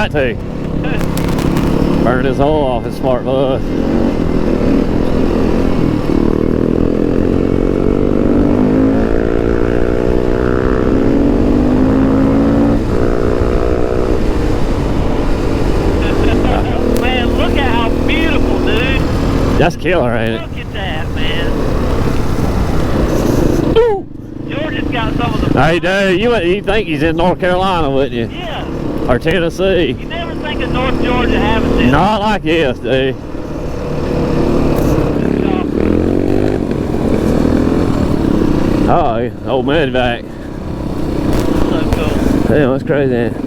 got to. Burn his oil off his smart bus. Man, look at how beautiful, dude. That's killer, ain't it? Look at that, man. Georgia's got some of the... Hey, dude, you think he's in North Carolina, wouldn't you? Yeah. Or Tennessee. You never think of North Georgia having this. Not like this, dude. Oh, old man back. So cool. Damn, that's crazy, ain't it?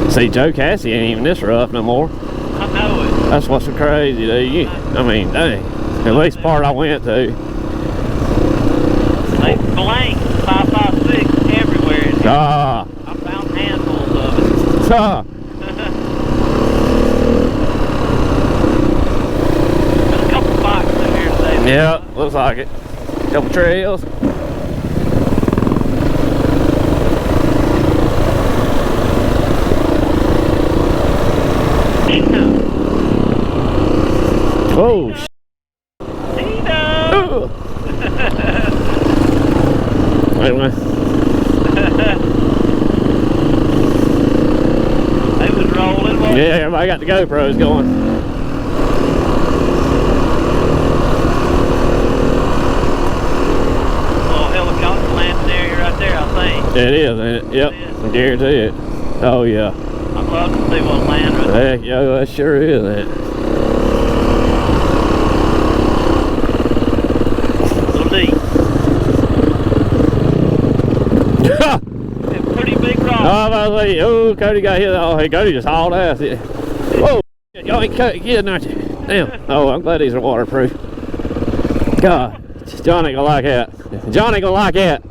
See, Joe Cassie ain't even this rough no more. I know it. That's what's so crazy, dude. I mean, dang. At least part I went to. They blank 556 everywhere. Ah. I found handfuls of it. Ah. There's a couple spots in here today. Yeah, looks like it. Couple trails. Oh, Tino! Wait a minute. They was rolling. Yeah, everybody got the GoPros going. Little helicopter landing area right there, I think. It is, ain't it? Yep, I guarantee it. Oh, yeah. I'd love to see one land right there. Heck, yeah, that sure is, ain't it? Pretty big rock. Oh, Koty got hit. Oh, hey, Koty just hauled ass. Whoa, y'all ain't kidding, aren't you? Damn. Oh, I'm glad these are waterproof. God, John ain't gonna like that. John ain't gonna like that.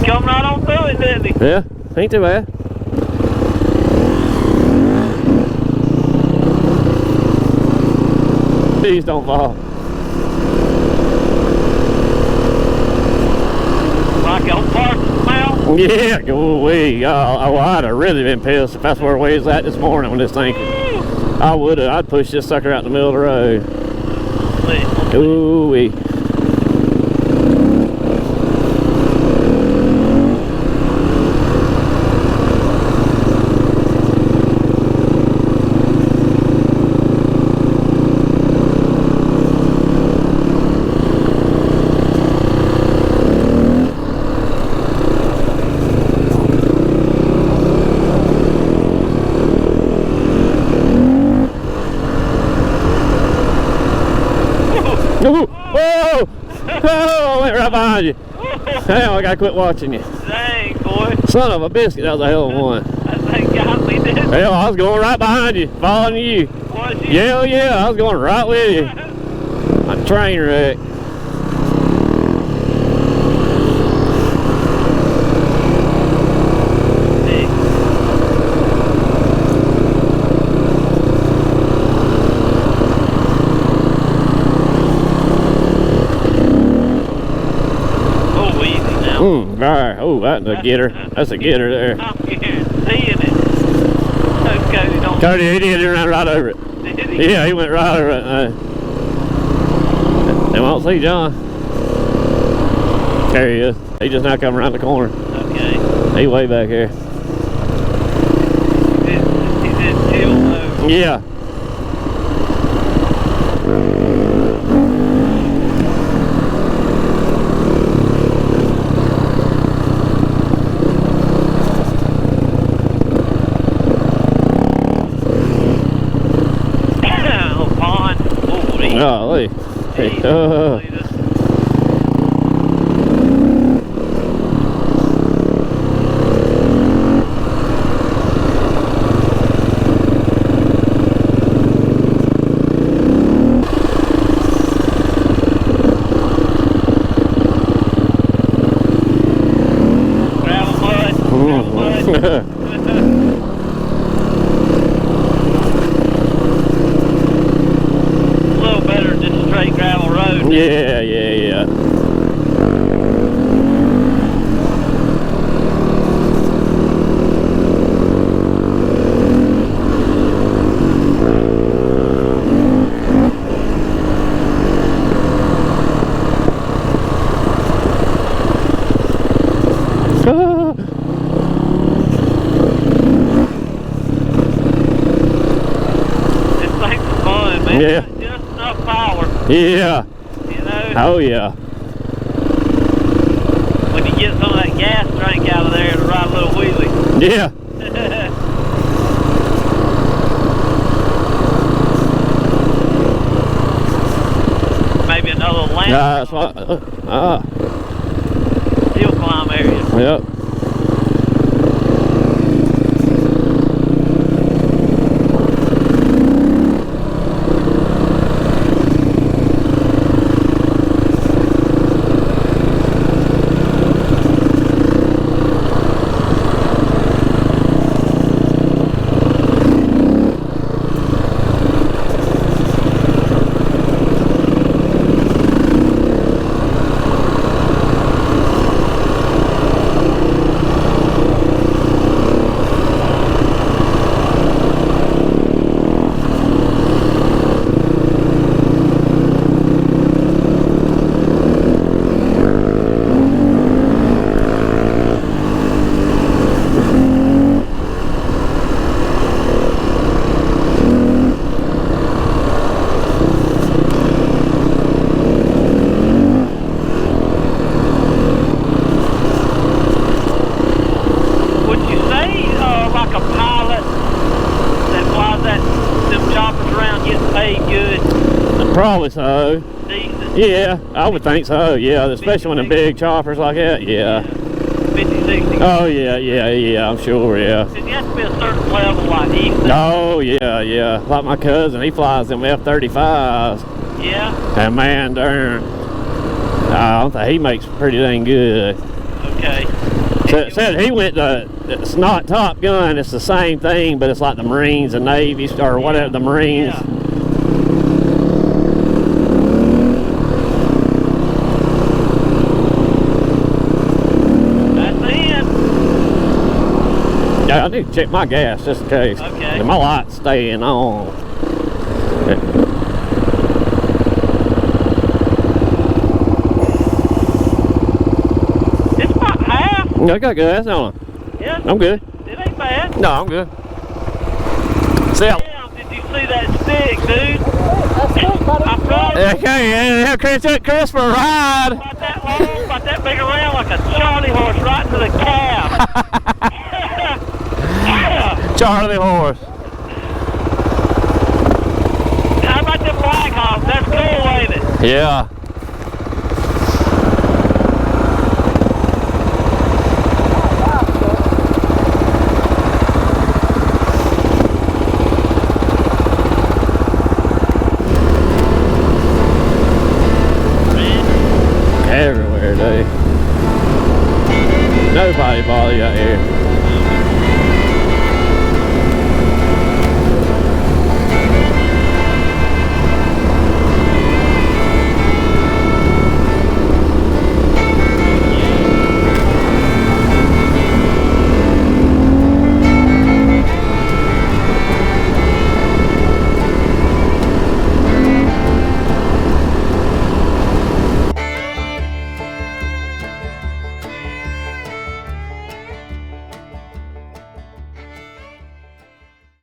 Come right on through it, didn't he? Yeah, ain't too bad. Please don't fall. Like on Parsons Mountain? Yeah, go away. Oh, I'd have really been pissed if that's where we was at this morning when this thing. I would have. I'd push this sucker out in the middle of the road. Ooh wee. Whoa! Oh, I went right behind you. Damn, I gotta quit watching you. Dang, boy. Son of a biscuit, that was a hell of a one. That thing got me, didn't it? Hell, I was going right behind you, following you. Was you? Yeah, yeah, I was going right with you. A train wreck. Alright, oh, that's a getter. That's a getter there. I'm seeing it. Okay, don't. Koty, he did run right over it. Did he? Yeah, he went right over it. They won't see John. There he is. He just now come around the corner. Okay. He way back here. He's in chill mode. Yeah. Golly. Hey, Yeah. Just enough power. Yeah. You know. Oh yeah. When you get some of that gas drink out of there to ride a little wheelie. Yeah. Maybe another land. That's what. Hill climb area. Yep. Probably so. Decent. Yeah, I would think so. Yeah, especially when the big choppers like that. Yeah. 50, 60. Oh yeah. I'm sure. Yeah. You have to be a certain level like Ethan. Oh yeah. Like my cousin, he flies them F-35s. Yeah. And man, darn, I don't think he makes pretty dang good. Okay. Said he went to. It's not Top Gun. It's the same thing, but it's like the Marines and Navy or whatever. The Marines. Yeah. I need to check my gas just in case. Okay. My light's staying on. It's about half. I got gas on. Yeah. I'm good. It ain't bad. No, I'm good. See ya. Damn, did you see that stick, dude? Okay, Chris for a ride. About that long, about that big around like a Charlie horse right to the cab. Charlie horse. How about them Black Hawks? That's cool, ain't it? Yeah. Everywhere, dude. Nobody bother you out here.